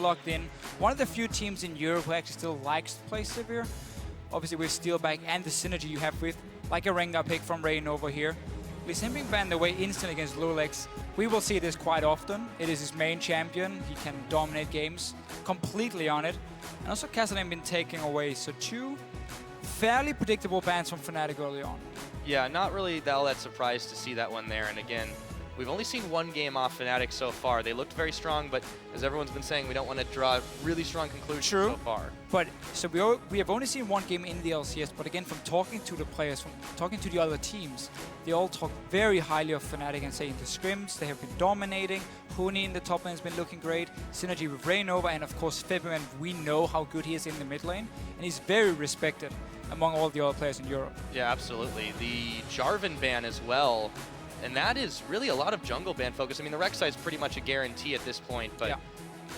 locked in. One of the few teams in Europe who actually still likes to play Sivir. Obviously with Steelback and the synergy you have with, like a Rengar pick from Reignover here. With him being banned away instantly against loulex, we will see this quite often. It is his main champion. He can dominate games completely on it. And also Hjarnan been taken away, so 2 fairly predictable bans from Fnatic early on. Yeah, not really all that surprised to see that one there. And again, we've only seen 1 game off Fnatic so far. They looked very strong, but as everyone's been saying, we don't want to draw really strong conclusions so far. But so we have only seen 1 game in the LCS, but again, from talking to the players, from talking to the other teams, they all talk very highly of Fnatic and saying the scrims, they have been dominating. Huni in the top lane has been looking great. Synergy with Reignover, and of course Febiven, we know how good he is in the mid lane, and he's very respected among all the other players in Europe. Yeah, absolutely. The Jarvan ban as well. And that is really a lot of jungle ban focus. I mean, the Rek'Sai is pretty much a guarantee at this point, but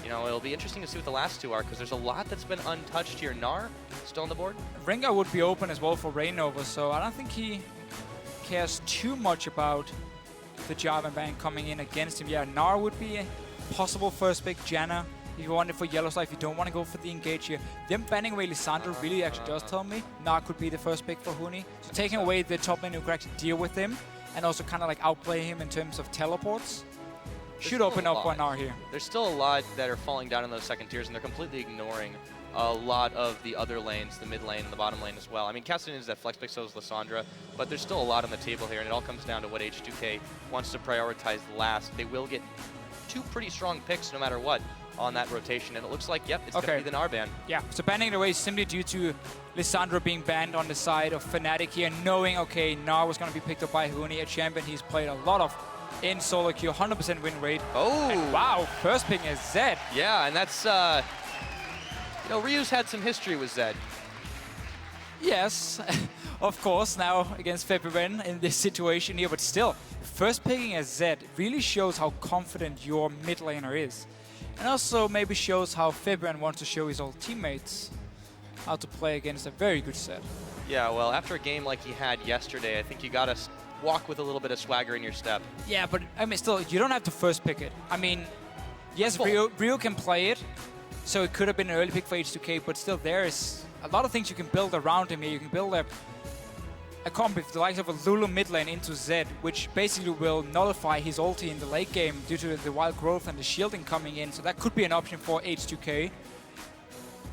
you know, it'll be interesting to see what the last 2 are, because there's a lot that's been untouched here. Gnar still on the board. Rengar would be open as well for Reignover, so I don't think he cares too much about the Jarvan ban coming in against him. Yeah, Gnar would be a possible first pick. Janna, if you want it for YellowStar, if you don't want to go for the engage here. Them banning away Lissandra really actually does tell me Gnar could be the first pick for Huni. So taking away the top lane who could actually deal with him, and also kind of like outplay him in terms of teleports, should open up for Gnar here. There's still a lot that are falling down in those second tiers, and they're completely ignoring a lot of the other lanes, the mid lane and the bottom lane as well. I mean, Hjarnan is that flex pick, so is Lissandra, but there's still a lot on the table here, and it all comes down to what H2K wants to prioritize last. They will get 2 pretty strong picks no matter what on that rotation, and it looks like, yep, it's going to be the Gnar ban. Yeah, so banning it away is simply due to Lissandra being banned on the side of Fnatic here, knowing, okay, Gnar was going to be picked up by Huni, a champion he's played a lot of in solo queue, 100% win rate. Oh! And wow, first pick is Zed. Yeah, and that's, you know, Ryu's had some history with Zed. Yes, of course, now against Febiven in this situation here, but still, first picking as Zed really shows how confident your mid laner is. And also maybe shows how Febiven wants to show his old teammates how to play against a very good set. Yeah, well, after a game like he had yesterday, I think you gotta walk with a little bit of swagger in your step. Yeah, but I mean, still, you don't have to first pick it. I mean, yes, Ryu can play it, so it could have been an early pick for H2K, but still there is a lot of things you can build around him here. You can build a comp with the likes of a Lulu mid lane into Zed, which basically will nullify his ulti in the late game due to the wild growth and the shielding coming in. So that could be an option for H2K.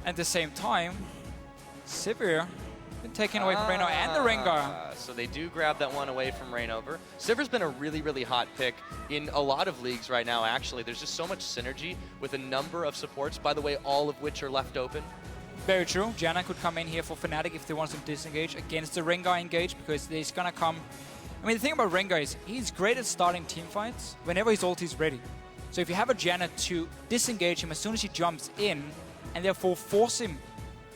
At the same time, Sivir been taken away from Reignover and the Rengar. So they do grab that one away from Reignover. Sivir's been a really, really hot pick in a lot of leagues right now, actually. There's just so much synergy with a number of supports, by the way, all of which are left open. Very true. Janna could come in here for Fnatic if they want to disengage against the Rengar engage, because he's gonna come. I mean, the thing about Rengar is he's great at starting team fights whenever his ulti is ready. So if you have a Janna to disengage him as soon as he jumps in, and therefore force him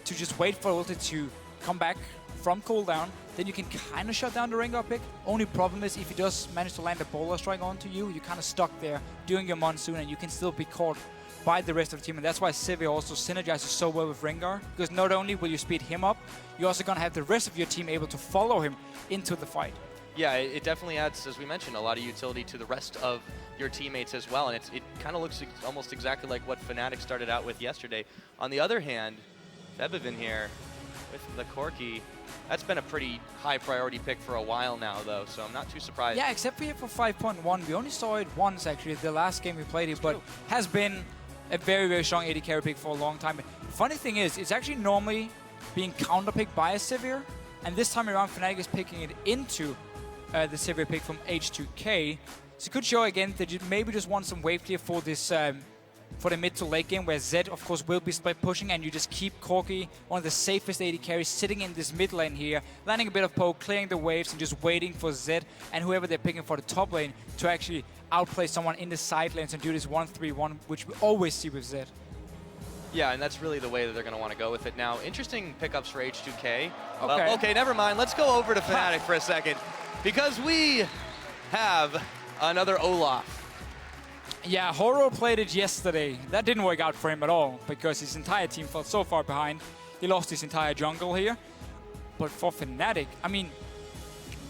to just wait for ulti to come back from cooldown, then you can kind of shut down the Rengar pick. Only problem is if he does manage to land a bowler strike onto you, you're kind of stuck there doing your monsoon, and you can still be caught by the rest of the team, and that's why Sivir also synergizes so well with Rengar, because not only will you speed him up, you're also going to have the rest of your team able to follow him into the fight. Yeah, it definitely adds, as we mentioned, a lot of utility to the rest of your teammates as well, and it kind of looks almost exactly like what Fnatic started out with yesterday. On the other hand, Febiven here with the Corki, that's been a pretty high priority pick for a while now, though, so I'm not too surprised. Yeah, except for here for 5.1. We only saw it once, actually, the last game we played it, but has been a very, very strong AD carry pick for a long time. Funny thing is, it's actually normally being counterpicked by a Sivir, and this time around Fnatic is picking it into the Sivir pick from H2K. So it could show again that you maybe just want some wave clear for this for the mid to late game, where Zed of course will be split pushing, and you just keep Corki, one of the safest AD carries, sitting in this mid lane here, landing a bit of poke, clearing the waves, and just waiting for Zed and whoever they're picking for the top lane to actually outplay someone in the side lanes and do this 1-3-1, which we always see with Zed. Yeah, and that's really the way that they're going to want to go with it. Now, interesting pickups for H2K. Okay, okay, never mind. Let's go over to Fnatic for a second, because we have another Olaf. Yeah, Horo played it yesterday. That didn't work out for him at all, because his entire team fell so far behind. He lost his entire jungle here. But for Fnatic, I mean,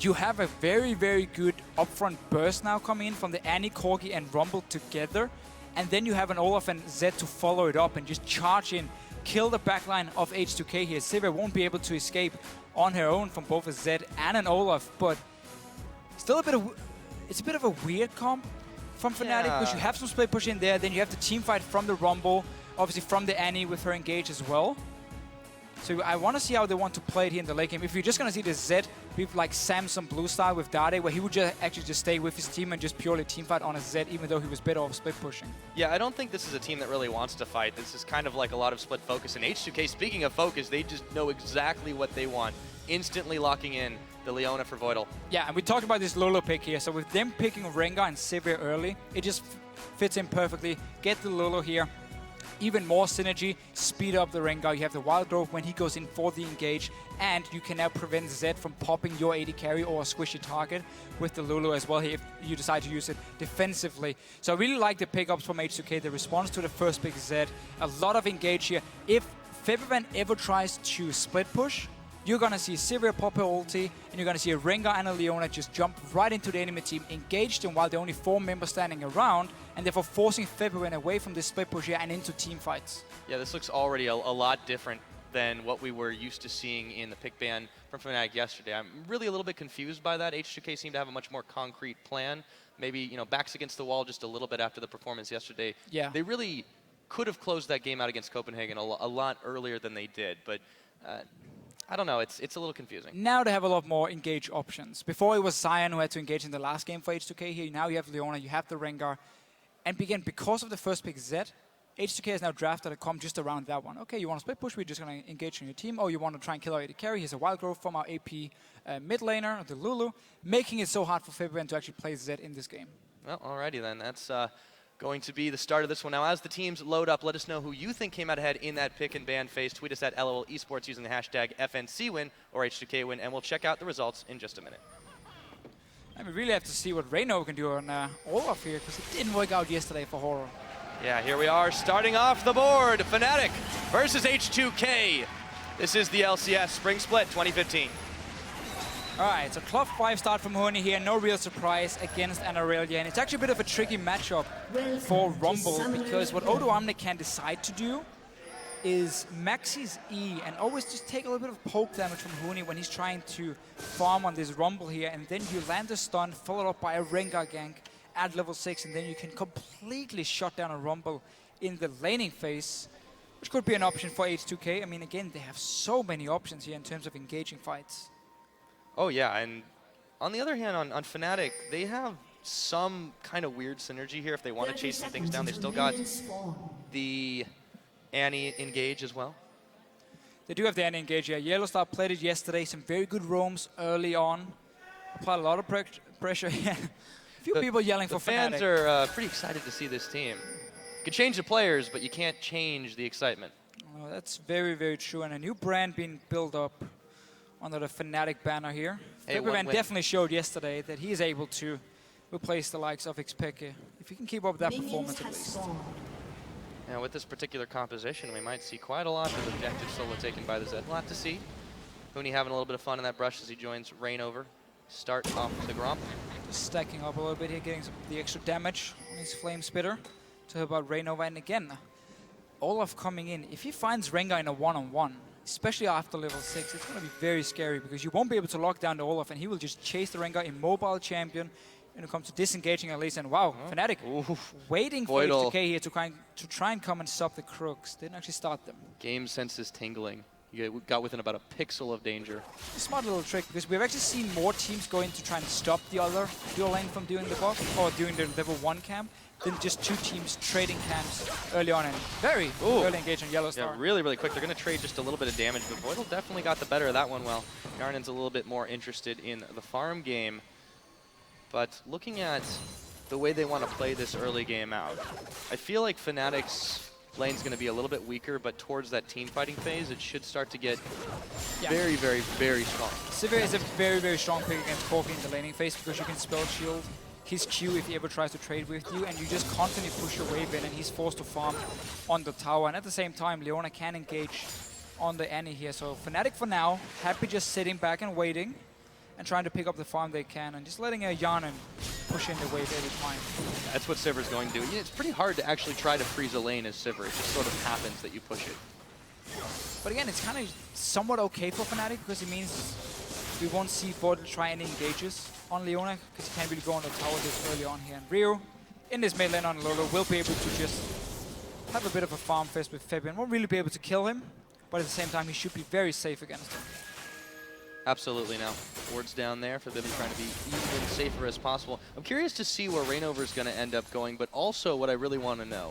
you have a very, very good upfront burst now coming in from the Annie, Corki, and Rumble together. and then you have an Olaf and Zed to follow it up and just charge in, kill the backline of H2K here. Sivir won't be able to escape on her own from both a Zed and an Olaf, but still it's a bit of a weird comp from Fnatic, because you have some split push in there, then you have the team fight from the Rumble, obviously from the Annie with her engage as well. So I want to see how they want to play it here in the late game. If you're just going to see the Zed be like Samsung Blue style with Dade, where he would actually just stay with his team and just purely team fight on a Zed, even though he was better off split pushing. Yeah, I don't think this is a team that really wants to fight. This is kind of like a lot of split focus. And H2K, speaking of focus, they just know exactly what they want. Instantly locking in the Leona for Voidle. Yeah, and we talked about this Lulu pick here. So with them picking Rengar and Sivir early, it just fits in perfectly. Get the Lulu here. Even more synergy, speed up the Rengar. You have the Wild Growth when he goes in for the engage, and you can now prevent Zed from popping your AD carry or a squishy target with the Lulu as well here if you decide to use it defensively. So I really like the pickups from H2K, the response to the first pick Zed. A lot of engage here. If Febiven ever tries to split push, you're going to see Sivir pop her ulti, and you're going to see a Rengar and a Leona just jump right into the enemy team, engage them while there are only 4 members standing around, and therefore forcing Febiven away from this split push here and into team fights. Yeah, this looks already a lot different than what we were used to seeing in the pick ban from Fnatic yesterday. I'm really a little bit confused by that. H2K seemed to have a much more concrete plan. Maybe, you know, backs against the wall just a little bit after the performance yesterday. Yeah. They really could have closed that game out against Copenhagen a lot earlier than they did, but I don't know, it's a little confusing. Now they have a lot more engage options. Before it was Sion who had to engage in the last game for H2K. Here now you have Leona, you have the Rengar. And again, because of the first pick Zed, H2K has now drafted a comp just around that one. Okay, you want to split push, we're just going to engage on your team. Oh, you want to try and kill our AD carry, here's a Wild Growth from our AP mid laner, the Lulu, making it so hard for Febiven to actually play Zed in this game. Well, alrighty then, that's going to be the start of this one. Now, as the teams load up, let us know who you think came out ahead in that pick and ban phase. Tweet us at LOL Esports using the hashtag FNCWin or H2K win, and we'll check out the results in just a minute. And we really have to see what Reignover can do on Olaf here, because it didn't work out yesterday for Horror. Yeah, here we are, starting off the board. Fnatic versus H2K. This is the LCS Spring Split 2015. All right, so club 5 start from Huni here. No real surprise against an Irelia. And it's actually a bit of a tricky matchup for Rumble, because what Odoamne can decide to do is max his E and always just take a little bit of poke damage from Huni when he's trying to farm on this Rumble here. And then you land a stun, followed up by a Rengar gank at level 6, and then you can completely shut down a Rumble in the laning phase, which could be an option for H2K. I mean, again, they have so many options here in terms of engaging fights. Oh yeah, and on the other hand, on Fnatic, they have some kind of weird synergy here. If they want to chase some things down, they've still got the Annie engage as well. They do have the Annie engage, yeah. YellowStar played it yesterday, some very good roams early on. Applied a lot of pressure here. A few people yelling for Fnatic. The fans are pretty excited to see this team. You can change the players, but you can't change the excitement. Oh, that's very, very true, and a new brand being built up under the Fnatic banner here. Febiven definitely showed yesterday that he is able to replace the likes of Xpeke, if he can keep up that performance at least. Now with this particular composition, we might see quite a lot of objectives solo taken by the Zed. A lot to see. Huni having a little bit of fun in that brush as he joins Reignover. Start off the Gromp. Just stacking up a little bit here, getting the extra damage on his Flame Spitter to help out Reignover. And again, Olaf coming in. If he finds Rengar in a one-on-one, especially after level 6, it's going to be very scary, because you won't be able to lock down the Olaf, and he will just chase the Rengar, immobile champion, when it comes to disengaging at least. And wow, Fnatic waiting for H2K here to try and come and stop the Crooks. Didn't actually start them. Game sense is tingling. You got within about a pixel of danger. A smart little trick, because we've actually seen more teams go in to try and stop the other dual lane from doing the buff, or doing the level 1 camp, than just 2 teams trading camps early on, and very early engage on YellowStar. Yeah, really, really quick. They're going to trade just a little bit of damage, but Voidle definitely got the better of that one. Well, Hjarnan's a little bit more interested in the farm game, but looking at the way they want to play this early game out, I feel like Fnatic's lane's going to be a little bit weaker, but towards that team fighting phase, it should start to get very, very, very strong. Sivir is a very, very strong pick against Corki in the laning phase, because you can spell shield his Q if he ever tries to trade with you, and you just constantly push your wave in, and he's forced to farm on the tower. And at the same time, Leona can engage on the Annie here. So Fnatic for now, happy just sitting back and waiting, and trying to pick up the farm they can, and just letting a Hjarnan push in the wave every time. That's what Sivir's going to do. It's pretty hard to actually try to freeze a lane as Sivir. It just sort of happens that you push it. But again, it's kind of somewhat okay for Fnatic because it means we won't see Voidle try any engages on Leona because he can't really go on the tower this early on here. And Rio, in this mid lane on Lulu, will be able to just have a bit of a farm fest with Febiven. Won't really be able to kill him, but at the same time, he should be very safe against him. Absolutely now. Wards down there for Febiven trying to be even safer as possible. I'm curious to see where Reignover is going to end up going, but also what I really want to know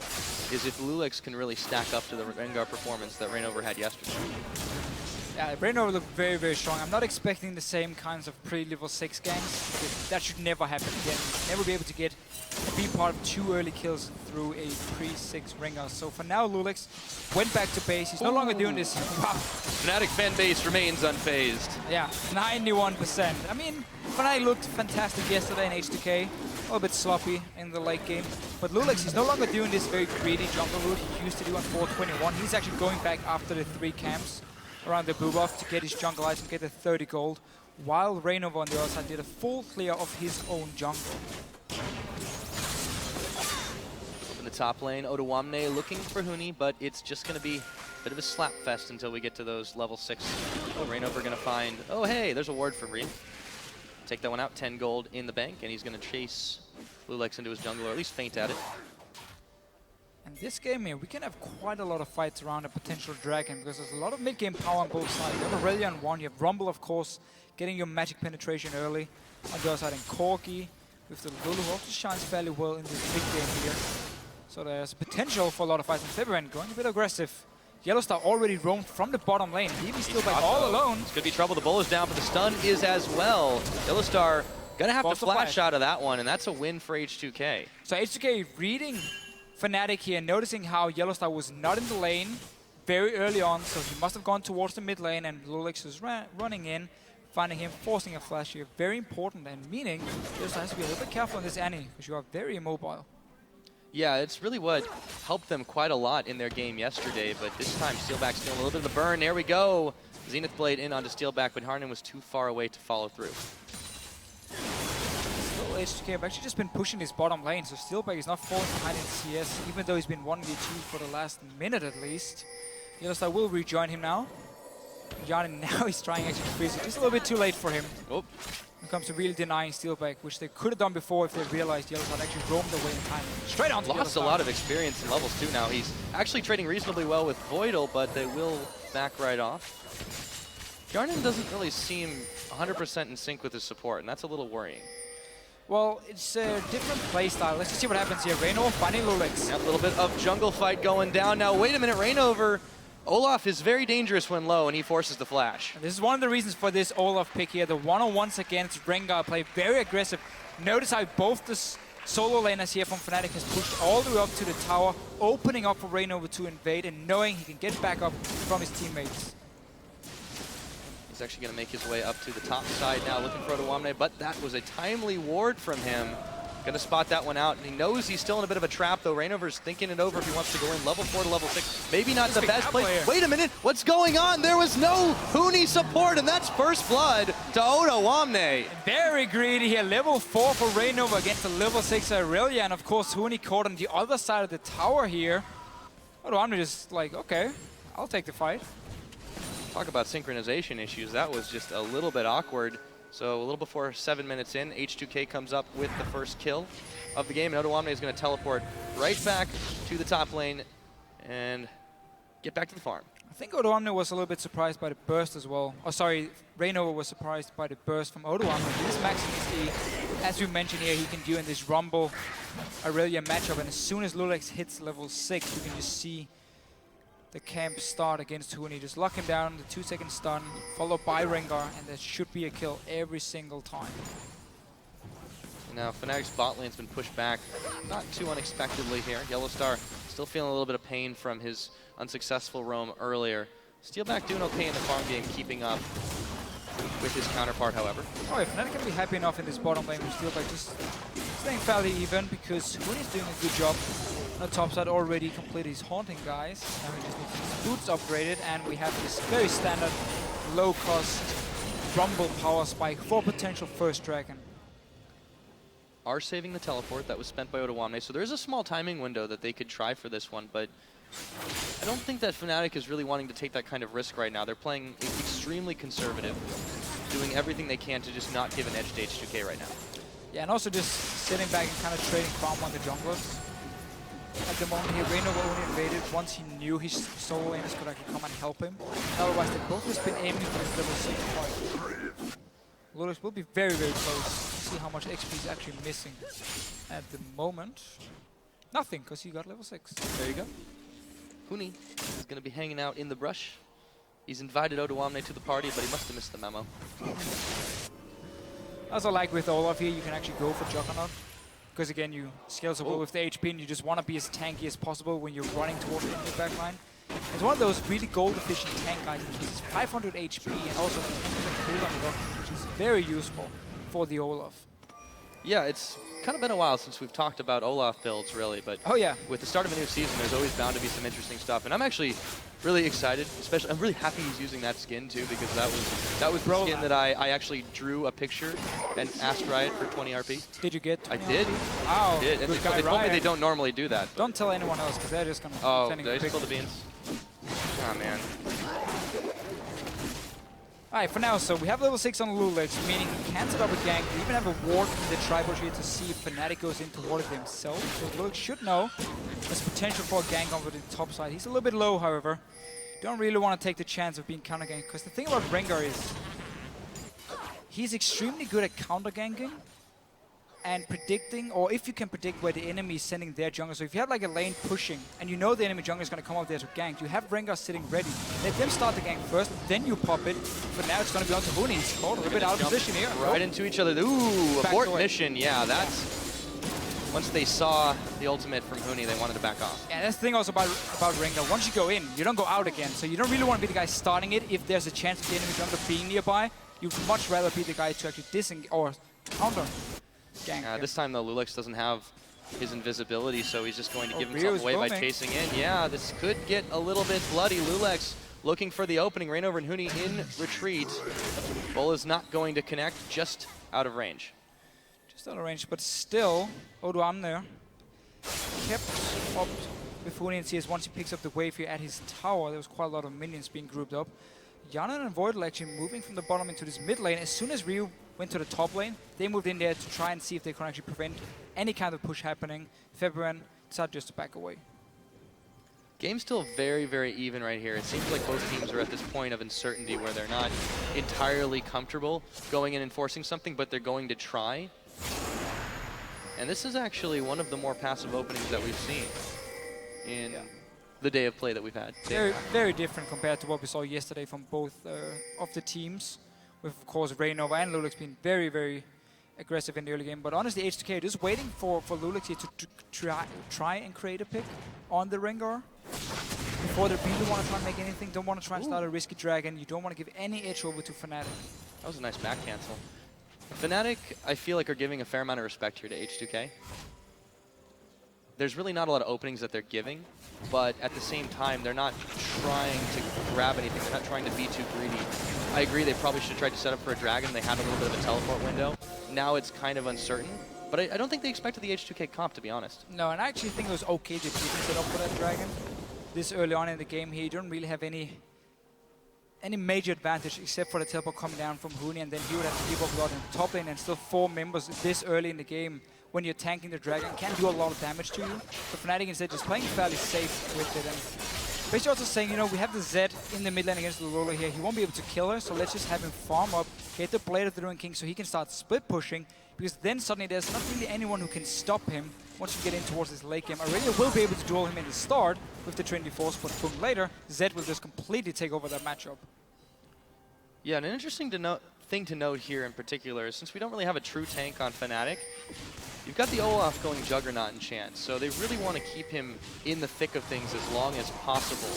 is if loulex can really stack up to the Rengar performance that Reignover had yesterday. Yeah, Reignover looked very, very strong. I'm not expecting the same kinds of pre-level 6 ganks. That should never happen again. Never be able to get a B part of 2 early kills through a pre-6 Rengar. So for now, loulex went back to base. He's no longer doing this. Wow. Fnatic fan base remains unfazed. Yeah, 91%. I mean, Fnatic looked fantastic yesterday in H2K. A little bit sloppy in the late game. But loulex is no longer doing this very greedy jungle route he used to do on 421. He's actually going back after the 3 camps around the blue buff to get his jungle item, get the 30 gold, while Reignover on the other side did a full clear of his own jungle. In the top lane, Odoamne looking for Huni, but it's just going to be a bit of a slap fest until we get to those level 6. Reignover going to find, oh hey, there's a ward for Reign. Take that one out, 10 gold in the bank, and he's going to chase loulex into his jungle, or at least feint at it. And this game here, we can have quite a lot of fights around a potential dragon because there's a lot of mid-game power on both sides. You have Irelia on one, you have Rumble, of course, getting your magic penetration early. On the other side, and Corki with the Lulu, who also shines fairly well in this big game here. So there's potential for a lot of fights. And Febiven going a bit aggressive. YellowStar already roamed from the bottom lane. He's still back all alone. It's going to be trouble. The bull is down, but the stun is as well. YellowStar going to have to flash out of that one, and that's a win for H2K. So H2K reading Fnatic here, noticing how YellowStar was not in the lane very early on, so he must have gone towards the mid lane, and loulex is running in, finding him, forcing a flash here. Very important, and meaning YellowStar has to be a little bit careful on this Annie, because you are very immobile. Yeah, it's really what helped them quite a lot in their game yesterday, but this time Steelback's doing a little bit of the burn. There we go. Zenith Blade in onto Steelback, but Hjarnan was too far away to follow through. H2K have actually just been pushing his bottom lane, so Steelback is not falling behind in CS, even though he's been 1v2 for the last minute at least. YellowStar will rejoin him now. Hjarnan now is trying actually to freeze it. Just a little bit too late for him. Oh. When it comes to really denying Steelback, which they could have done before if they realized YellowStar actually roamed away in time. Straight on to Lost a lot of experience in levels too now. He's actually trading reasonably well with Voidle, but they will back right off. Hjarnan doesn't really seem 100% in sync with his support, and that's a little worrying. Well, it's a different playstyle. Let's just see what happens here. Reignover finding loulex. A little bit of jungle fight going down. Now, wait a minute, Reignover. Olaf is very dangerous when low, and he forces the flash. And this is one of the reasons for this Olaf pick here. The one-on-ones against Rengar play very aggressive. Notice how both the solo laners here from Fnatic has pushed all the way up to the tower, opening up for Reignover to invade and knowing he can get back up from his teammates. He's actually going to make his way up to the top side now, looking for Odoamne, but that was a timely ward from him. Going to spot that one out, and he knows he's still in a bit of a trap, though. Reignover's thinking it over if he wants to go in level 4 to level 6. Maybe not the best place. Wait a minute, what's going on? There was no Huni support, and that's first blood to Odoamne. Very greedy here. Level 4 for Reignover against the level 6 Irelia, and of course Huni caught on the other side of the tower here. Odoamne just like, okay, I'll take the fight. Talk about synchronization issues. That was just a little bit awkward. So a little before 7 minutes in, H2K comes up with the first kill of the game. And Odoamne is going to teleport right back to the top lane and get back to the farm. I think Odoamne was a little bit surprised by the burst as well. Oh, sorry, Reignover was surprised by the burst from Odoamne. This maxing is as we mentioned here, he can do in this Rumble Irelia matchup. And as soon as loulex hits level 6, you can just see the camp start against Huni. Just lock him down, the 2-second stun, followed by Rengar, and that should be a kill every single time. Now, Fnatic's bot lane's been pushed back, not too unexpectedly here. YellowStar still feeling a little bit of pain from his unsuccessful roam earlier. Steelback doing okay in the farm game, keeping up with his counterpart, however. Oh, if Fnatic can be happy enough in this bottom lane with Steelback, just staying fairly even, because Huni's doing a good job. On the top side already completed his haunting, guys. Now we just need his boots upgraded, and we have this very standard low-cost Rumble power spike for potential first dragon. are saving the teleport that was spent by Odoamne, so there is a small timing window that they could try for this one, but I don't think that Fnatic is really wanting to take that kind of risk right now. They're playing extremely conservative, doing everything they can to just not give an edge to H2K right now. Yeah, and also just sitting back and kind of trading farm on the junglers. At the moment here, Reignover only invaded once he knew his solo laners could actually come and help him. Otherwise, they both just been aiming for this level 6 point. loulex will be very, very close to see how much XP he's actually missing at the moment. Nothing, because he got level 6. There you go. Huni is going to be hanging out in the brush. He's invited Odoamne to the party, but he must have missed the memo. Also, like with Olaf here, you can actually go for Juggernaut. Because again, you scale so well with the HP and you just want to be as tanky as possible when you're running towards the enemy backline. It's one of those really gold-efficient tank items, which is 500 HP and also cooldown reduction, which is very useful for the Olaf. Yeah, it's kind of been a while since we've talked about Olaf builds, really, but with the start of a new season, there's always bound to be some interesting stuff, and I'm actually really excited. Especially, I'm really happy he's using that skin too, because that was the skin that I actually drew a picture and asked Riot for 20 RP. Did you get? I did. Wow. I did. And they told me they don't normally do that. Don't tell anyone else, because they're just gonna. Oh, did I spill the beans? Oh man. Alright, for now, so we have level 6 on loulex, meaning he can set up a gank. We even have a ward in the tri-bush here to see if Fnatic goes in toward it themselves. So loulex should know there's potential for a gank over the top side. He's a little bit low, however. Don't really want to take the chance of being counter-ganked, because the thing about Rengar is he's extremely good at counter-ganking and predicting, or if you can predict where the enemy is sending their jungle. So if you have like a lane pushing and you know the enemy jungle is going to come up there to gank, you have Rengar sitting ready. Let them start the gank first, then you pop it. But now it's going to be on to Huni. He's caught a little bit out of position here. Right into each other. Ooh, abort mission. Yeah, that's... Once they saw the ultimate from Huni, they wanted to back off. Yeah, that's the thing also about Rengar. Once you go in, you don't go out again. So you don't really want to be the guy starting it if there's a chance of the enemy jungle being nearby. You'd much rather be the guy to actually disengage or counter. This time, though, loulex doesn't have his invisibility, so he's just going to give himself away by chasing in. Yeah, this could get a little bit bloody. loulex looking for the opening. Reignover and Huni in retreat. Bull is not going to connect, just out of range. Just out of range, but still, Odoamne there kept up with Huni and CS. Once he picks up the wave here at his tower, there was quite a lot of minions being grouped up. Hjarnan and Voidle actually moving from the bottom into this mid lane. As soon as Ryu went to the top lane, they moved in there to try and see if they can actually prevent any kind of push happening. Febiven decided just to back away. Game's still very, very even right here. It seems like both teams are at this point of uncertainty where they're not entirely comfortable going in and forcing something, but they're going to try. And this is actually one of the more passive openings that we've seen in the day of play that we've had. Very, very different compared to what we saw yesterday from both of the teams. With, of course, Reignover and loulex being very, very aggressive in the early game. But honestly, H2K just waiting for loulex here to try and create a pick on the Rengar. Before they really want to try and make anything, don't want to try and start a risky dragon. You don't want to give any edge over to Fnatic. That was a nice back cancel. Fnatic, I feel like, are giving a fair amount of respect here to H2K. There's really not a lot of openings that they're giving, but at the same time, they're not trying to grab anything. They're not trying to be too greedy. I agree, they probably should have tried to set up for a dragon. They had a little bit of a teleport window. Now it's kind of uncertain, but I don't think they expected the H2K comp, to be honest. No, and I actually think it was okay to even set up for that dragon. This early on in the game here, you don't really have any major advantage except for the teleport coming down from Huni, and then he would have to give up a lot in the top lane, and still 4 members this early in the game. When you're tanking the dragon, can do a lot of damage to you. So Fnatic instead just playing fairly safe with it. And basically also saying, you know, we have the Zed in the mid lane against the Lulu here. He won't be able to kill her, so let's just have him farm up, get the Blade of the Ruined King so he can start split pushing, because then suddenly there's not really anyone who can stop him once you get in towards this late game. Irelia will be able to duel him in the start with the Trinity Force, but boom, later, Zed will just completely take over that matchup. Yeah, and an interesting thing to note here in particular is since we don't really have a true tank on Fnatic, you've got the Olaf going Juggernaut and Chance, so they really want to keep him in the thick of things as long as possible.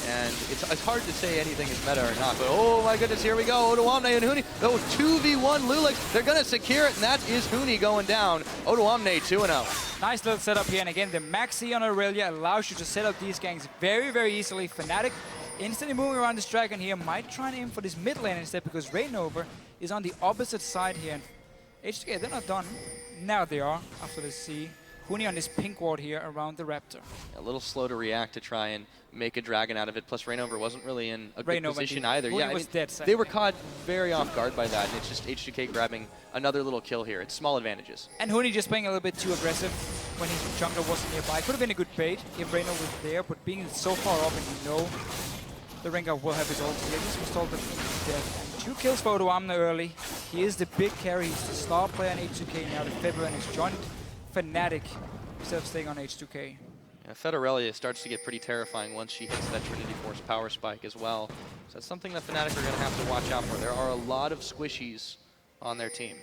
And it's hard to say anything is meta or not, but oh my goodness, here we go, Odoamne and Huni. Oh, 2v1 loulex, they're going to secure it, and that is Huni going down. Odoamne 2-0. Nice little setup here, and again, the Maxi on Irelia allows you to set up these ganks very, very easily. Fnatic instantly moving around this dragon here, might try and aim for this mid lane instead, because Reignover is on the opposite side here. And H2K, they're not done. Now they are, after the C. Huni on this pink ward here around the Raptor. A little slow to react to try and make a dragon out of it. Plus, Reignover wasn't really in a good position either. Huni was dead. They were caught very off guard by that, and it's just H2K grabbing another little kill here. It's small advantages. And Huni just playing a little bit too aggressive when his jungler wasn't nearby. Could have been a good bait if Reignover was there, but being so far up and you know the Rengar will have his ulti. He just was told that he's dead. And 2 kills for Odoamne early. He is the big carry. He's the star player in H2K now. The Febiven has joined Fnatic instead of staying on H2K. Yeah, Irelia starts to get pretty terrifying once she hits that Trinity Force power spike as well. So that's something that Fnatic are going to have to watch out for. There are a lot of squishies on their team.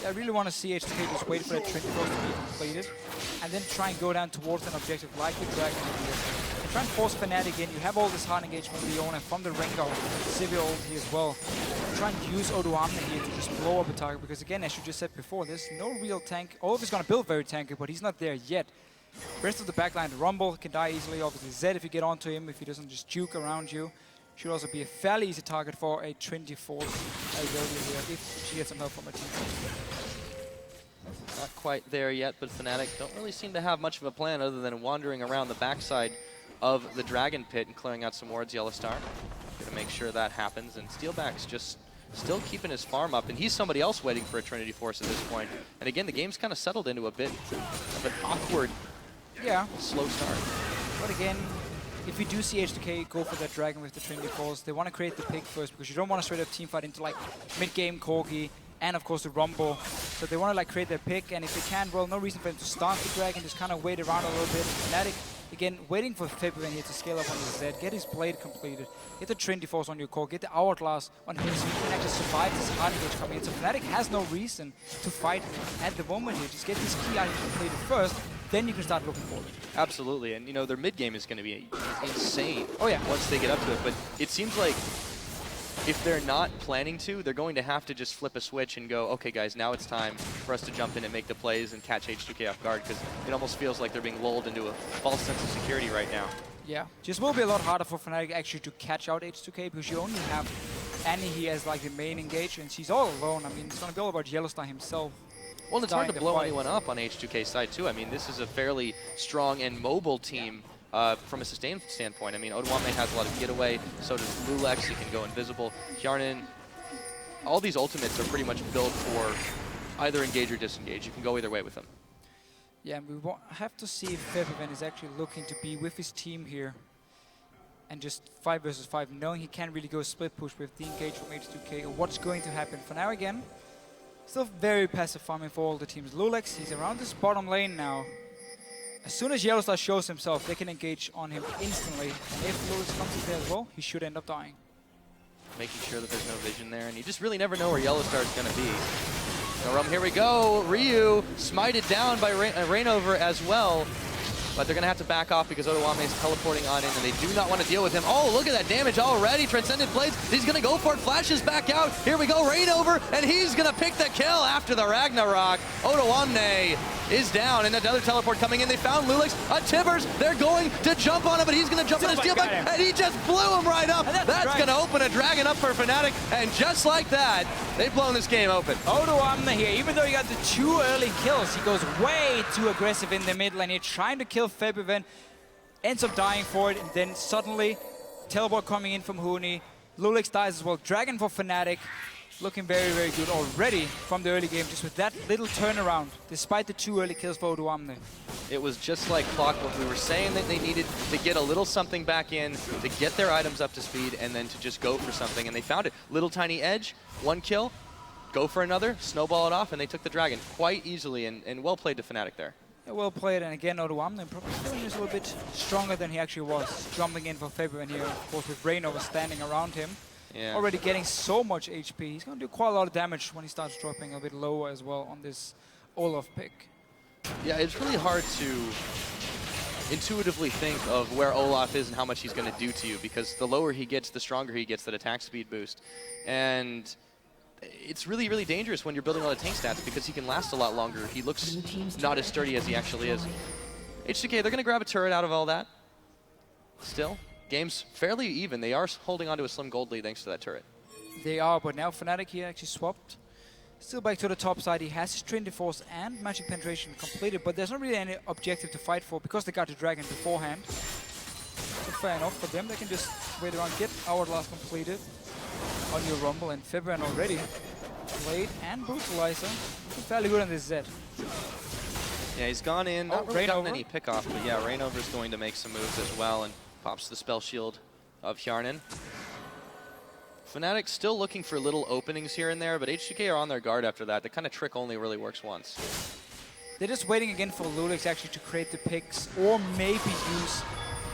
Yeah, I really want to see H2K just wait for that Trinity Force to be completed and then try and go down towards an objective like the Dragon here. And try and force Fnatic in. You have all this hard engagement from Leona, from the Rengar, Sivir ulti as well. Try and use Odoamne here to just blow up a target because again, as you just said before, there's no real tank. Olaf is going to build very tanky, but he's not there yet. Rest of the backline, the Rumble can die easily. Obviously Zed if you get onto him, if he doesn't just juke around you. Should also be a fairly easy target for a Trinity Force Irelia here if she gets some help from her team. Not quite there yet, but Fnatic don't really seem to have much of a plan other than wandering around the backside of the Dragon Pit and clearing out some wards. YellowStar gonna make sure that happens, and Steelback's just still keeping his farm up, and he's somebody else waiting for a Trinity Force at this point. And again, the game's kind of settled into a bit of an awkward, slow start. But again, if you do see H2K go for that Dragon with the Trinity Force, they want to create the pick first because you don't want to straight up teamfight into like mid-game Corki and of course the Rumble. So they want to like create their pick, and if they can, well, no reason for them to start the Dragon, just kind of wait around a little bit. Fnatic, again, waiting for Febiven here to scale up on his Zed, get his blade completed, get the Trinity Force on your core, get the Hourglass on him so you can actually survive this hard engage coming in. So Fnatic has no reason to fight at the moment here. Just get this key item completed first, then you can start looking forward. Absolutely, and you know, their mid game is going to be insane once they get up to it, but it seems like if they're not planning to, they're going to have to just flip a switch and go, okay guys, now it's time for us to jump in and make the plays and catch H2K off guard, because it almost feels like they're being lulled into a false sense of security right now. Yeah, just will be a lot harder for Fnatic actually to catch out H2K because you only have Annie here as like the main engagement, and she's all alone. I mean, it's going to be all about YellowStar himself. Well, it's hard to blow anyone up on H2K's side too. I mean, this is a fairly strong and mobile team from a sustain standpoint. I mean, Odoamne has a lot of getaway, so does loulex, he can go invisible. Hjarnan, all these ultimates are pretty much built for either engage or disengage. You can go either way with them. Yeah, and we have to see if Febiven is actually looking to be with his team here and just 5 versus 5, knowing he can't really go split push with the engage from H2K or what's going to happen. For now again, still very passive farming for all the teams. loulex, he's around this bottom lane now. As soon as YellowStar shows himself, they can engage on him instantly. And if loulex comes in there as well, he should end up dying. Making sure that there's no vision there, and you just really never know where YellowStar is going to be. So here we go. Ryu smited down by Reignover as well. But they're going to have to back off because Odoamne is teleporting on in, and they do not want to deal with him. Oh, look at that damage already. Transcendent Blades, he's going to go for it. Flashes back out. Here we go, Reignover, and he's going to pick the kill after the Ragnarok. Odoamne is down, and another teleport coming in. They found loulex, a Tibbers. They're going to jump on him, but he's going to jump in his Steelback, and he just blew him right up. That's going to open a Dragon up for Fnatic, and just like that, they've blown this game open. Odoamne here, even though he got the 2 early kills, he goes way too aggressive in the mid lane here, trying to kill Febiven, ends up dying for it, and then suddenly teleport coming in from Huni. loulex dies as well. Dragon for Fnatic, looking very, very good already from the early game, just with that little turnaround, despite the 2 early kills for Odoamne. It was just like clockwork. We were saying that they needed to get a little something back in, to get their items up to speed, and then to just go for something, and they found it. Little tiny edge, 1 kill, go for another, snowball it off, and they took the Dragon quite easily, and well played to Fnatic there. Yeah, well played, and again, Odoamne probably feeling just a little bit stronger than he actually was. Jumping in for Febiven here, of course, with Reignover standing around him. Yeah. Already getting so much HP. He's going to do quite a lot of damage when he starts dropping a bit lower as well on this Olaf pick. Yeah, it's really hard to intuitively think of where Olaf is and how much he's going to do to you, because the lower he gets, the stronger he gets that attack speed boost. And it's really, really dangerous when you're building a lot of tank stats because he can last a lot longer. He looks not as sturdy as he actually is. H2K, they're going to grab a turret out of all that. Still, game's fairly even. They are holding on to a slim gold lead thanks to that turret. They are, but now Fnatic here actually swapped Steelback to the top side. He has his Trinity Force and Magic Penetration completed, but there's not really any objective to fight for because they got the Dragon beforehand. So fair enough for them. They can just wait around, get Hourglass completed on your Rumble, and Febiven already played and Brutalizer. Fairly good on this Zed. Yeah, he's gone in, not really gotten any pick off, but yeah, Reignover's going to make some moves as well and pops the spell shield of Hjarnan. Fnatic still looking for little openings here and there, but H2K are on their guard after that. The kind of trick only really works once. They're just waiting again for loulex actually to create the picks, or maybe use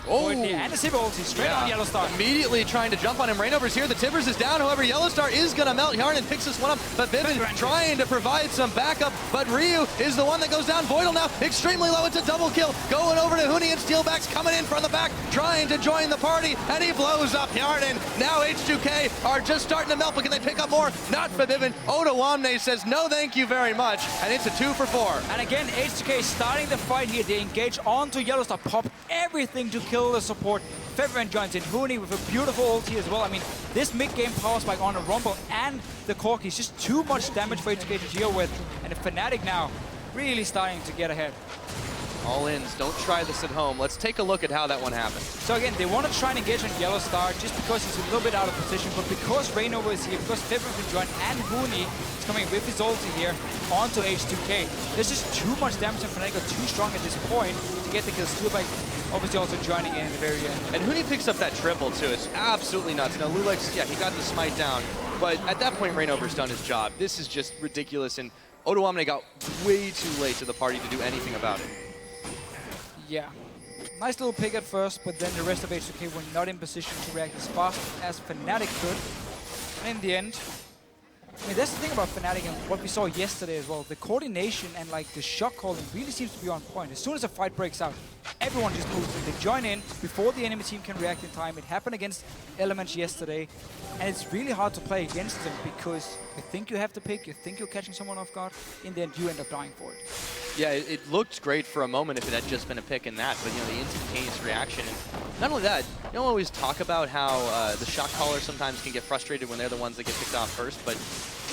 Voidle and the Sivir ulti straight on YellowStar. Immediately trying to jump on him. Reignover's here. The Timbers is down. However, YellowStar is going to melt. Hjarnan picks this one up, but Febiven trying to provide some backup. But Ryu is the one that goes down. Voidle now extremely low. It's a double kill. Going over to Huni, and Steelback's coming in from the back, trying to join the party, and he blows up Hjarnan. Now H2K are just starting to melt, but can they pick up more? Not Febiven. Odoamne says no thank you very much, and it's a 2 for 4. And again, H2K starting the fight here. They engage onto YellowStar, pop everything to kill the support. Febiven joins in. Huni with a beautiful ulti as well. I mean, this mid-game power spike on a Rumble and the Corki is just too much damage for H2K to deal with. And the Fnatic now really starting to get ahead. All-ins, don't try this at home. Let's take a look at how that one happened. So again, they want to try and engage on YellowStar just because he's a little bit out of position, but because Reignover is here, because Febiven can join, and Huni is coming with his ulti here onto H2K. There's just too much damage, and Fnatic are too strong at this point to get the kill. Steelback obviously also joining in the very end. And Huni picks up that triple too. It's absolutely nuts. Now loulex, yeah, he got the smite down, but at that point Reignover's done his job. This is just ridiculous, and Odoamne got way too late to the party to do anything about it. Yeah. Nice little pick at first, but then the rest of H2K were not in position to react as fast as Fnatic could. And in the end, I mean, that's the thing about Fnatic and what we saw yesterday as well. The coordination and like the shot calling really seems to be on point. As soon as a fight breaks out, everyone just moves in. They join in before the enemy team can react in time. It happened against Elements yesterday, and it's really hard to play against them because you think you have the pick, you think you're catching someone off guard, in the end you end up dying for it. Yeah, it looked great for a moment if it had just been a pick in that, but you know, the instantaneous reaction. And not only that, you don't always talk about how the shot callers sometimes can get frustrated when they're the ones that get picked off first, but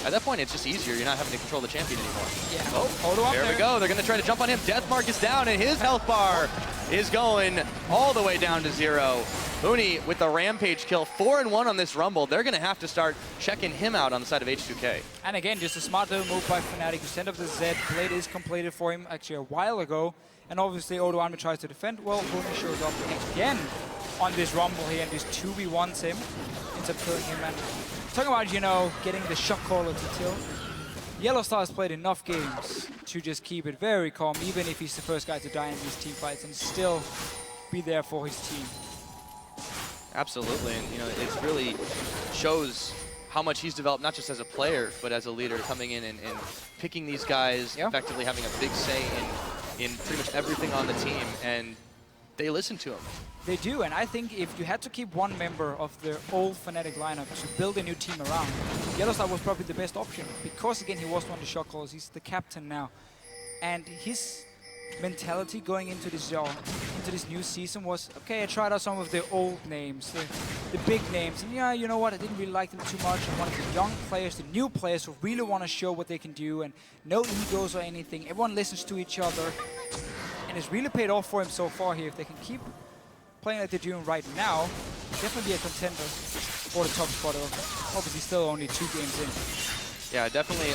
at that point it's just easier. You're not having to control the champion anymore. Yeah. Oh, there we go. They're going to try to jump on him. Deathmark is down, and his health bar is going all the way down to 0. Huni with the Rampage kill, 4-1 on this Rumble. They're going to have to start checking him out on the side of H2K. And again, just a smart little move by Fnatic to send up the Zed. Blade is completed for him actually a while ago. And obviously Odoamne tries to defend. Well, Huni shows up again on this Rumble here and just 2v1s him. Ends up killing him. And talking about, you know, getting the shot caller to tilt. YellowStar has played enough games to just keep it very calm, even if he's the first guy to die in these team fights, and still be there for his team. Absolutely, and you know, it really shows how much he's developed, not just as a player, but as a leader, coming in and picking these guys, effectively having a big say in pretty much everything on the team, and they listen to him. They do, and I think if you had to keep one member of the old Fnatic lineup to build a new team around, YellowStar was probably the best option, because again, he was one of the shot callers, he's the captain now, and his mentality going into this new season was, okay, I tried out some of the old names, the big names, and yeah, you know what, I didn't really like them too much. I wanted the young players, the new players who really want to show what they can do, and no egos or anything. Everyone listens to each other, and it's really paid off for him so far here. If they can keep playing like they're doing right now, definitely be a contender for the top spot. Obviously still only 2 games in. Yeah, definitely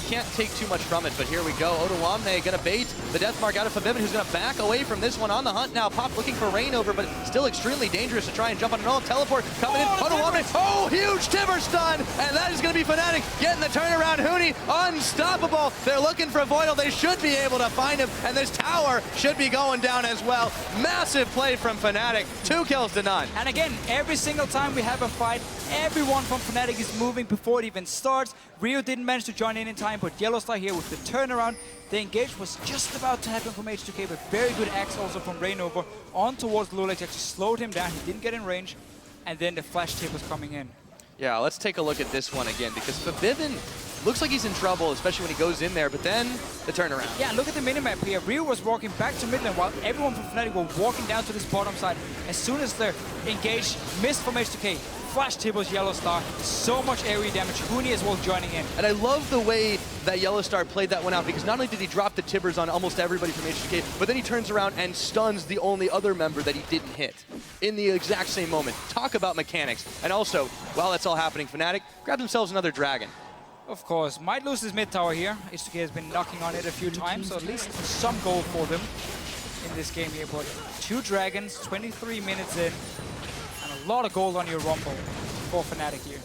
can't take too much from it, but here we go. Odoamne gonna bait the Deathmark out of Febiven, who's gonna back away from this one on the hunt now. Pop looking for Reignover, but still extremely dangerous to try and jump on an all teleport coming in. Odoamne, oh, huge Timber stun, and that is gonna be Fnatic getting the turnaround. Huni, unstoppable. They're looking for Voidle. They should be able to find him, and this tower should be going down as well. Massive play from Fnatic, 2 kills to none. And again, every single time we have a fight, everyone from Fnatic is moving before it even starts. Rio didn't manage to join in time, but YellowStar here with the turnaround. The engage was just about to happen from H2K, but very good axe also from Reignover on towards loulex. Actually slowed him down. He didn't get in range, and then the flash tip was coming in. Yeah, let's take a look at this one again, because Febiven looks like he's in trouble, especially when he goes in there, but then the turnaround. Yeah, look at the minimap here. Rio was walking back to mid lane while everyone from Fnatic were walking down to this bottom side. As soon as the engage missed from H2K, flash tables YellowStar, so much area damage. Huni as well joining in. And I love the way that YellowStar played that one out, because not only did he drop the Tibbers on almost everybody from H2K, but then he turns around and stuns the only other member that he didn't hit in the exact same moment. Talk about mechanics. And also, while that's all happening, Fnatic grab themselves another dragon. Of course, might lose his mid tower here. H2K has been knocking on it a few times, so at least some goal for them in this game here. But 2 dragons, 23 minutes in, and a lot of gold on your Rumble for Fnatic here.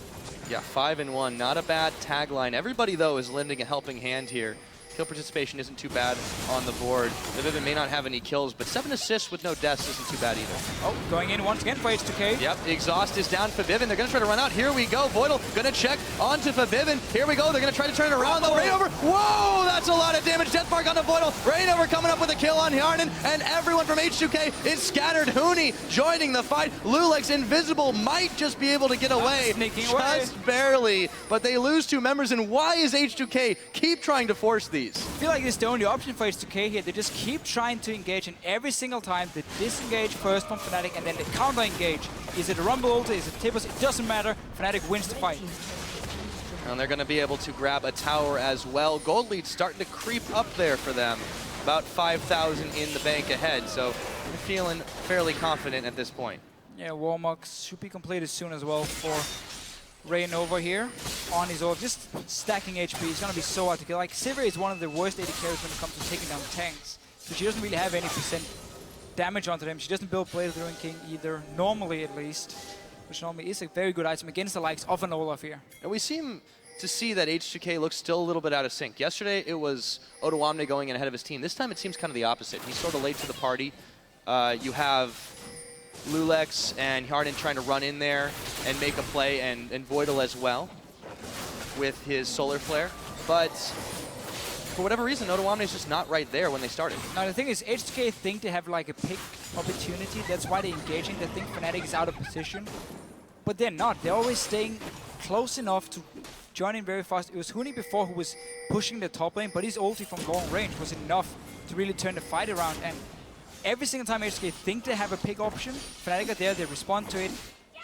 Yeah, 5-1, not a bad tagline. Everybody, though, is lending a helping hand here. Kill participation isn't too bad on the board. Febiven may not have any kills, but 7 assists with no deaths isn't too bad either. Oh, going in once again for H2K. Yep, exhaust is down Febiven. They're going to try to run out. Here we go. Voidle going to check onto Febiven. Here we go. They're going to try to turn it around, though. Reignover. Whoa, that's a lot of damage. Deathmark onto Voidle. Reignover coming up with a kill on Hjarnan, and everyone from H2K is scattered. Huni joining the fight. loulex invisible might just be able to get away. Sneaking away. Just barely, but they lose 2 members, and why is H2K keep trying to force these? I feel like it's the only option for H2K here. They just keep trying to engage, and every single time they disengage first from Fnatic and then they counter-engage. Is it a Rumble ult? Is it Tibbers? It doesn't matter. Fnatic wins the fight. And they're going to be able to grab a tower as well. Gold lead starting to creep up there for them. About 5,000 in the bank ahead, so they're feeling fairly confident at this point. Yeah, Warmux should be completed soon as well for Reignover here on his ult, just stacking HP. It's going to be so hard to kill. Like, Sivir is one of the worst AD carries when it comes to taking down tanks. So she doesn't really have any percent damage onto them. She doesn't build Blade of the Ruin King either, normally at least, which normally is a very good item against the likes of an Olaf here. And we seem to see that H2K looks still a little bit out of sync. Yesterday, it was Odoamne going in ahead of his team. This time, it seems kind of the opposite. He's sort of late to the party. You have loulex and Hjarnan trying to run in there and make a play, and Voidle as well with his Solar Flare. But for whatever reason, Odoamne is just not right there when they started. Now the thing is, H2K think they have like a pick opportunity. That's why they're engaging. They think Fnatic is out of position. But they're not. They're always staying close enough to join in very fast. It was Huni before who was pushing the top lane, but his ulti from long range was enough to really turn the fight around. And every single time H2K think they have a pick option, Fnatic are there, they respond to it.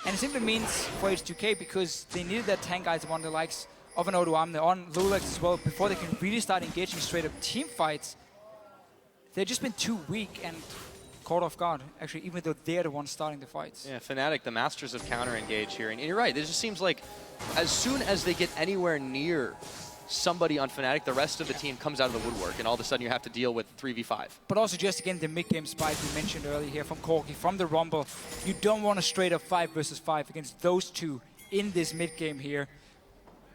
And it simply means for H2K, because they needed that tank item on the likes of an Odoamne, on loulex as well, before they can really start engaging straight up team fights. They've just been too weak and caught off guard, actually, even though they're the ones starting the fights. Yeah, Fnatic, the masters of counter-engage here. And you're right, it just seems like as soon as they get anywhere near somebody on Fnatic, the rest of the team comes out of the woodwork, and all of a sudden you have to deal with 3v5. But also just again the mid-game spike we mentioned earlier here from Corki, from the Rumble. You don't want a straight up 5 versus 5 against those two in this mid-game here.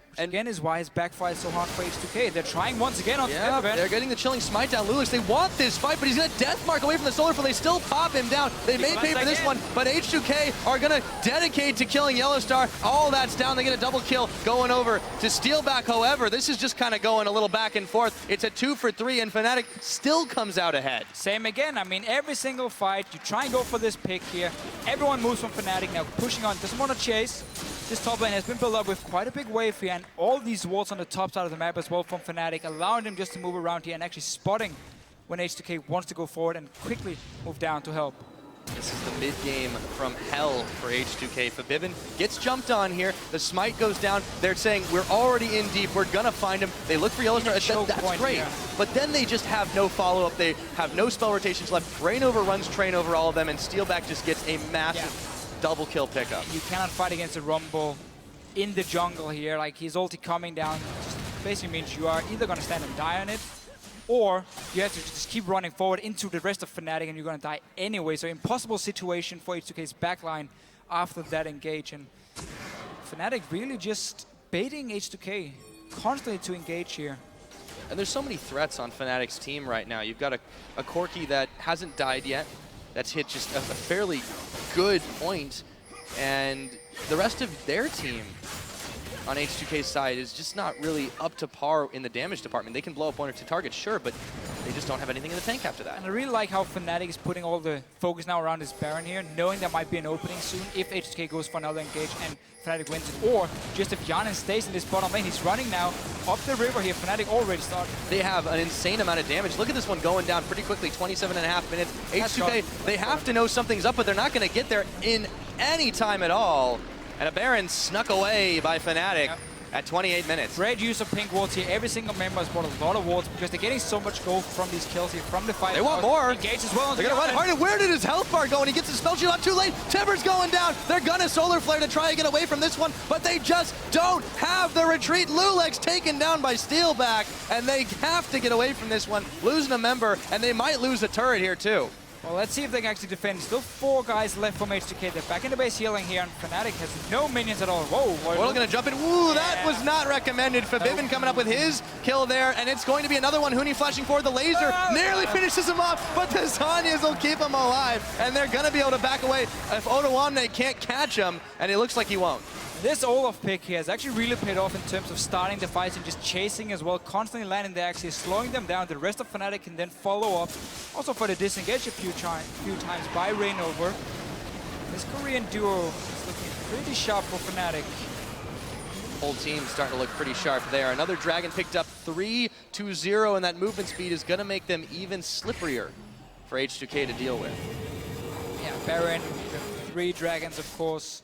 Which again is why it's backfired so hard for H2K. They're trying once again on yeah, Febiven. They're getting the chilling smite down. loulex, they want this fight, but he's going to deathmark away from the Solar Flare. They still pop him down. They may pay for this one, but H2K are going to dedicate to killing YellowStar. All that's down. They get a double kill going over to Steelback. However, this is just kind of going a little back and forth. It's a 2 for 3, and Fnatic still comes out ahead. Same again. I mean, every single fight, you try and go for this pick here. Everyone moves from Fnatic now, pushing on, doesn't want to chase. This top lane has been built up with quite a big wave here, and all these wards on the top side of the map as well from Fnatic, allowing them just to move around here and actually spotting when H2K wants to go forward and quickly move down to help. This is the mid-game from hell for H2K. Febiven gets jumped on here. The smite goes down. They're saying, we're already in deep. We're going to find him. They look for YellowStar. That's great. Yeah. But then they just have no follow-up. They have no spell rotations left. Reignover runs train over all of them, and Steelback just gets a massive double kill pickup. You cannot fight against a Rumble in the jungle here. Like, his ulti coming down just basically means you are either going to stand and die on it, or you have to just keep running forward into the rest of Fnatic and you're going to die anyway. So impossible situation for H2K's backline after that engage. And Fnatic really just baiting H2K constantly to engage here. And there's so many threats on Fnatic's team right now. You've got a Corki that hasn't died yet. That's hit just a fairly good point. And the rest of their team on H2K's side is just not really up to par in the damage department. They can blow up 1 or 2 targets, sure, but they just don't have anything in the tank after that. And I really like how Fnatic is putting all the focus now around this Baron here, knowing there might be an opening soon if H2K goes for another engage and Fnatic wins it. Or just if Hjarnan stays in this bottom lane, he's running now up the river here. Fnatic already started. They have an insane amount of damage. Look at this one going down pretty quickly, 27.5 minutes. H2K, they have to know something's up, but they're not going to get there in any time at all. And a Baron snuck away by Fnatic. Yep. at 28 minutes. Great use of pink wards here. Every single member has bought a lot of wards because they're getting so much gold from these kills here, from the fight. They want more. Engage as well. They're going to run hard. And where did his health bar go? And he gets his spell shield out too late. Timber's going down. They're going to Solar Flare to try and get away from this one, but they just don't have the retreat. loulex taken down by Steelback, and they have to get away from this one, losing a member, and they might lose a turret here too. Well, let's see if they can actually defend. Still 4 guys left from H2K. They're back in the base healing here, and Fnatic has no minions at all. Whoa, Voidle gonna jump in. Ooh, that was not recommended. Febiven coming up with his kill there, and it's going to be another one. Huni flashing forward. The laser nearly finishes him off, but the Zhonya's will keep him alive, and they're gonna be able to back away if Odoamne can't catch him, and it looks like he won't. This Olaf pick here has actually really paid off in terms of starting the fights and just chasing as well, constantly landing the axes, slowing them down. The rest of Fnatic can then follow up. Also for the disengage a few times by Reignover. This Korean duo is looking pretty sharp for Fnatic. Whole team starting to look pretty sharp there. Another Dragon picked up 3-2-0, and that movement speed is going to make them even slipperier for H2K to deal with. Yeah, Baron, 3 Dragons, of course.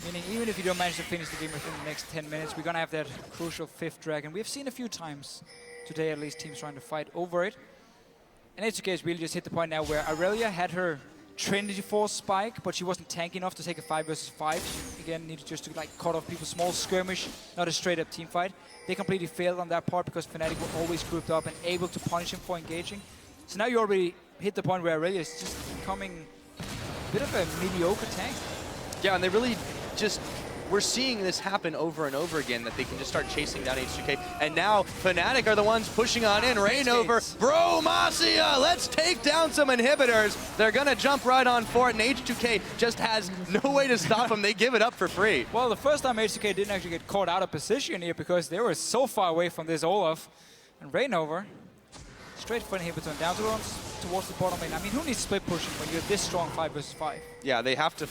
Meaning even if you don't manage to finish the game within the next 10 minutes, we're going to have that crucial 5th Dragon. We've seen a few times today, at least, teams trying to fight over it. And H2K has really just hit the point now where Irelia had her Trinity Force spike, but she wasn't tanky enough to take a 5 versus 5. She, again, needed just to like cut off people, small skirmish, not a straight-up team fight. They completely failed on that part because Fnatic were always grouped up and able to punish him for engaging. So now you already hit the point where Irelia is just becoming a bit of a mediocre tank. Yeah, and they really just, we're seeing this happen over and over again, that they can just start chasing down H2K. And now Fnatic are the ones pushing on in. Reignover, bro, Masia, let's take down some inhibitors. They're going to jump right on for it, and H2K just has no way to stop them. They give it up for free. Well, the first time H2K didn't actually get caught out of position here because they were so far away from this Olaf. And Reignover, straight for inhibitor, down towards the bottom lane. I mean, who needs split pushing when you're this strong 5 versus 5? Yeah, they have to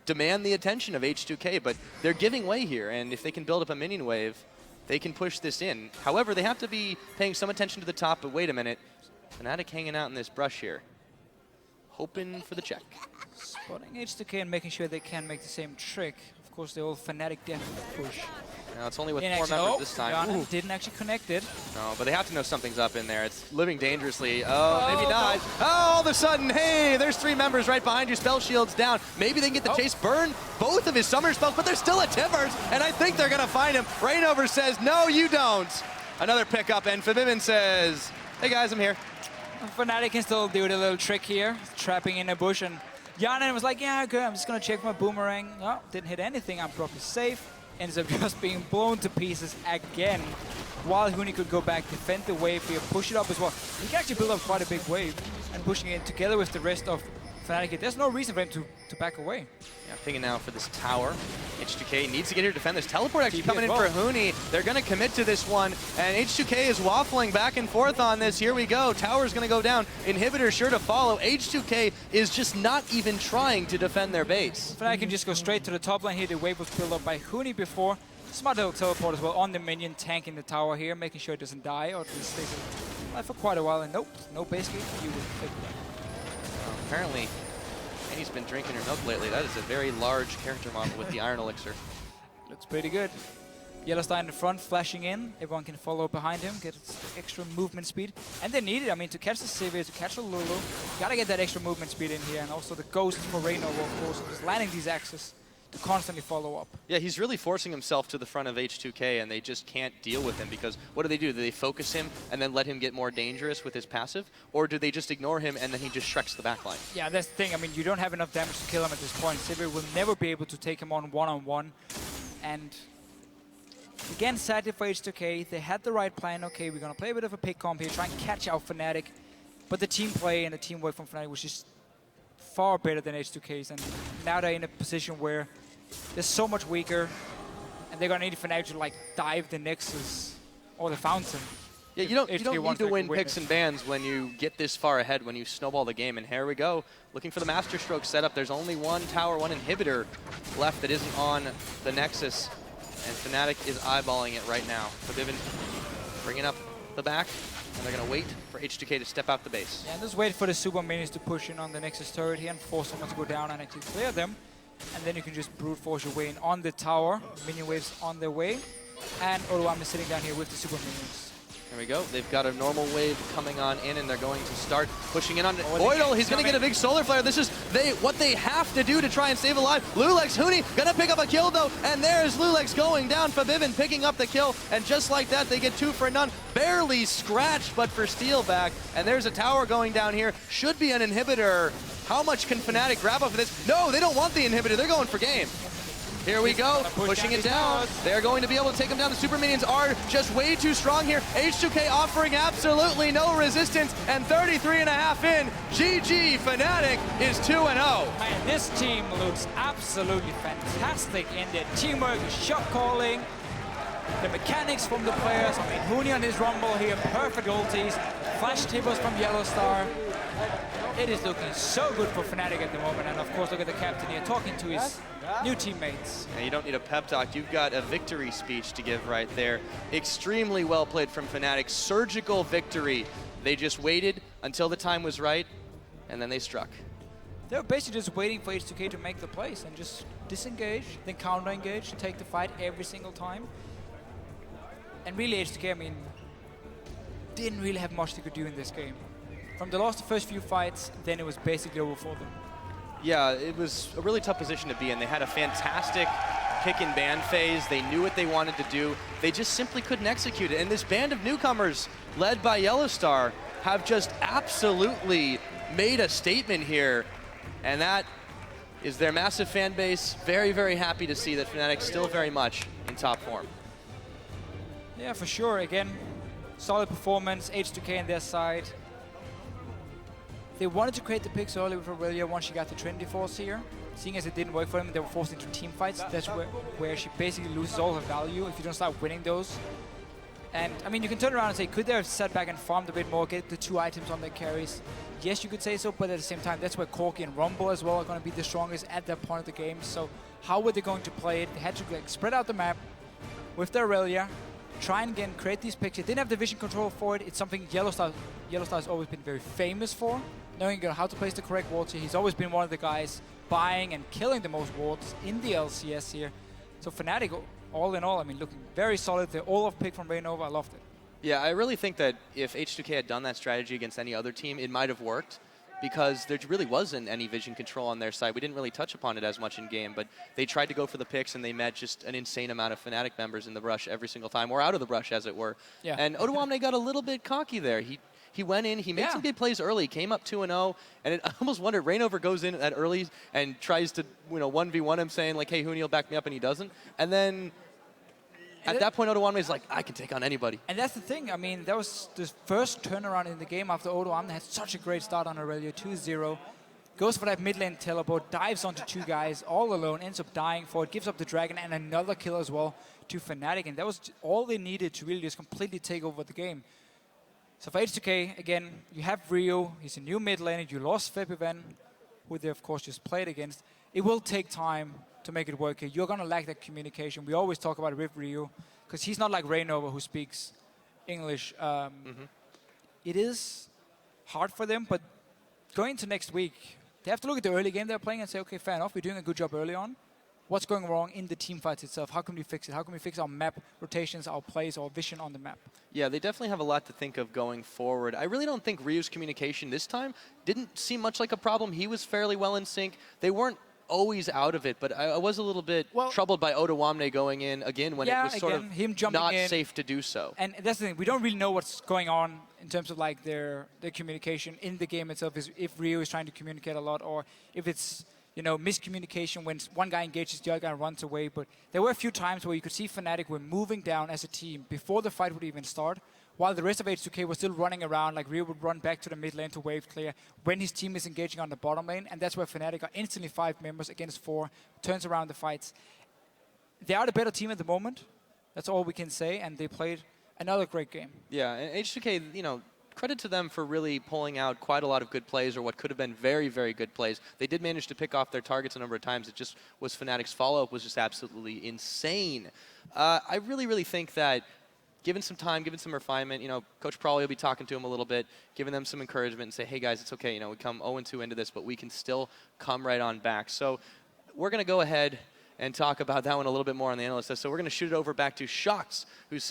demand the attention of H2K, but they're giving way here, and if they can build up a minion wave, they can push this in. However, they have to be paying some attention to the top, but wait a minute. Fnatic hanging out in this brush here, hoping for the check. Spotting H2K and making sure they can make the same trick. Of course, the old Fnatic death push. Now it's only with 4 members this time. Hjarnan didn't actually connect it. No, but they have to know something's up in there. It's living dangerously. Oh, maybe not. Oh, all of a sudden, hey, there's 3 members right behind you. Spell shield's down. Maybe they can get the chase burn both of his summer spells, but they're still at Timbers, and I think they're going to find him. Reignover says, no, you don't. Another pickup, and Febiven says, hey guys, I'm here. Fnatic can still do the little trick here, trapping in a bush, and Hjarnan was like, yeah, okay, I'm just going to check my boomerang. Oh, didn't hit anything. I'm probably safe. Ends up just being blown to pieces again, while Huni could go back, defend the wave here, push it up as well. He can actually build up quite a big wave, and pushing it together with the rest of Fnatic. There's no reason for him to back away. Yeah, pinging now for this tower. H2K needs to get here to defend this. Teleport actually coming in for Huni. They're going to commit to this one, and H2K is waffling back and forth on this. Here we go. Tower's going to go down. Inhibitor sure to follow. H2K is just not even trying to defend their base. Fnatic can just go straight to the top line here. The wave was built up by Huni before. Smart little teleport as well on the minion, tanking the tower here, making sure it doesn't die, or at least stays alive for quite a while. And nope, no base gate. You would take that. Apparently, Annie's been drinking her milk lately. That is a very large character model with the Iron Elixir. Looks pretty good. YellowStar in the front, flashing in. Everyone can follow behind him, get extra movement speed. And they need it. I mean, to catch the Sivir, to catch the Lulu, you gotta get that extra movement speed in here. And also the Ghost for Reignover, of course, just landing these axes to constantly follow up. Yeah, he's really forcing himself to the front of H2K, and they just can't deal with him because what do? Do they focus him and then let him get more dangerous with his passive? Or do they just ignore him and then he just shreks the backline? Yeah, that's the thing. I mean, you don't have enough damage to kill him at this point. Sivir will never be able to take him on one-on-one. And again, sadly for H2K, they had the right plan. Okay, we're going to play a bit of a pick comp here, try and catch out Fnatic. But the team play and the teamwork from Fnatic was just far better than H2K's. And now they're in a position where they're so much weaker, and they're gonna need Fnatic to like dive the Nexus or the Fountain. Yeah, you don't need to win picks and bans when you get this far ahead, when you snowball the game. And here we go, looking for the Master Stroke setup. There's only one tower, one inhibitor left that isn't on the Nexus, and Fnatic is eyeballing it right now. Febiven bringing up the back, and they're gonna wait for H2K to step out the base. Yeah, and just wait for the super minions to push in on the Nexus turret here and force someone to go down and actually clear them. and then you can just brute force your way in on the tower. Minion waves on their way, and Odoamne sitting down here with the super minions. There we go. They've got a normal wave coming on in, and they're going to start pushing in on Voidle. He's going to get a big solar flare. This is what they have to do to try and save alive. loulex, Huni, going to pick up a kill, though, and there's loulex going down. Febiven picking up the kill, and just like that, they get 2 for none. Barely scratched, but for Steelback, and there's a tower going down here. Should be an inhibitor. How much can Fnatic grab off of this? No, they don't want the inhibitor. They're going for game. Here we go, pushing it down. They're going to be able to take him down. The super minions are just way too strong here. H2K offering absolutely no resistance, and 33.5 in. GG, Fnatic is 2-0. Man, this team looks absolutely fantastic in their teamwork, shot calling, the mechanics from the players. I mean, Huni on his rumble here, perfect ultis, flash tables from YellowStar. It is looking so good for Fnatic at the moment, and of course, look at the captain here talking to his new teammates. And you don't need a pep talk. You've got a victory speech to give right there. Extremely well played from Fnatic. Surgical victory. They just waited until the time was right, and then they struck. They were basically just waiting for H2K to make the plays and just disengage, then counter-engage, take the fight every single time. And really, H2K, I mean, didn't really have much they could do in this game. From the lost the first few fights, then it was basically over for them. Yeah, it was a really tough position to be in. They had a fantastic pick and ban phase. They knew what they wanted to do. They just simply couldn't execute it. And this band of newcomers, led by YellowStar, have just absolutely made a statement here. And that is their massive fan base. Very, very happy to see that Fnatic's still very much in top form. Yeah, for sure. Again, solid performance, H2K on their side. They wanted to create the picks early with Irelia once she got the Trinity Force here. Seeing as it didn't work for them, they were forced into team fights. That's where she basically loses all her value if you don't start winning those. And, I mean, you can turn around and say, could they have sat back and farmed a bit more, get the 2 items on their carries? Yes, you could say so, but at the same time, that's where Corki and Rumble as well are going to be the strongest at that point of the game. So how were they going to play it? They had to spread out the map with their Irelia, try and again create these picks. They didn't have the vision control for it. It's something YellowStar has always been very famous for, knowing how to place the correct wards here. He's always been one of the guys buying and killing the most wards in the LCS here. So Fnatic, all in all, I mean, looking very solid. The Olaf pick from Reignover, I loved it. Yeah, I really think that if H2K had done that strategy against any other team, it might have worked, because there really wasn't any vision control on their side. We didn't really touch upon it as much in game, but they tried to go for the picks, and they met just an insane amount of Fnatic members in the rush every single time, or out of the rush, as it were. Yeah. And Odoamne got a little bit cocky there. He went in, he made some big plays early, came up 2-0, and I almost wondered, Reignover goes in that early and tries to 1v1 him, saying like, hey, Huni will back me up, and he doesn't. And then at that point, Odoamne is like, I can take on anybody. And that's the thing. I mean, that was the first turnaround in the game after Odoamne had such a great start on Irelia, 2-0. Goes for that mid lane teleport, dives onto 2 guys all alone, ends up dying for it, gives up the dragon and another kill as well to Fnatic. And that was all they needed to really just completely take over the game. So for H2K, again, you have Rio. He's a new mid laner. You lost Febiven, who they, of course, just played against. It will take time to make it work here. You're going to lack that communication. We always talk about it with Rio, because he's not like Reignover, who speaks English. It is hard for them, but going into next week, they have to look at the early game they're playing and say, okay, fair enough, we're doing a good job early on. What's going wrong in the team fights itself? How can we fix it? How can we fix our map rotations, our plays, our vision on the map? Yeah, they definitely have a lot to think of going forward. I really don't think Rio's communication this time didn't seem much like a problem. He was fairly well in sync. They weren't always out of it, but I was a little bit troubled by Odoamne going in again when it was sort of him jumping not in. Safe to do so. And that's the thing, we don't really know what's going on in terms of like their communication in the game itself, is if Rio is trying to communicate a lot, or if it's miscommunication when one guy engages, the other guy runs away. But there were a few times where you could see Fnatic were moving down as a team before the fight would even start, while the rest of H2K was still running around. Like Rio would run back to the mid lane to wave clear when his team is engaging on the bottom lane, and that's where Fnatic are instantly 5 members against 4, turns around the fights. They are the better team at the moment. That's all we can say, and they played another great game. Yeah, and H2K, credit to them for really pulling out quite a lot of good plays, or what could have been very, very good plays. They did manage to pick off their targets a number of times. It just was Fnatic's follow-up was just absolutely insane. I really, really think that given some time, given some refinement, Coach Prawley will be talking to him a little bit, giving them some encouragement and say, hey guys, it's okay, we come 0-2 into this, but we can still come right on back. So we're going to go ahead and talk about that one a little bit more on the analyst list. So we're going to shoot it over back to Shox, who's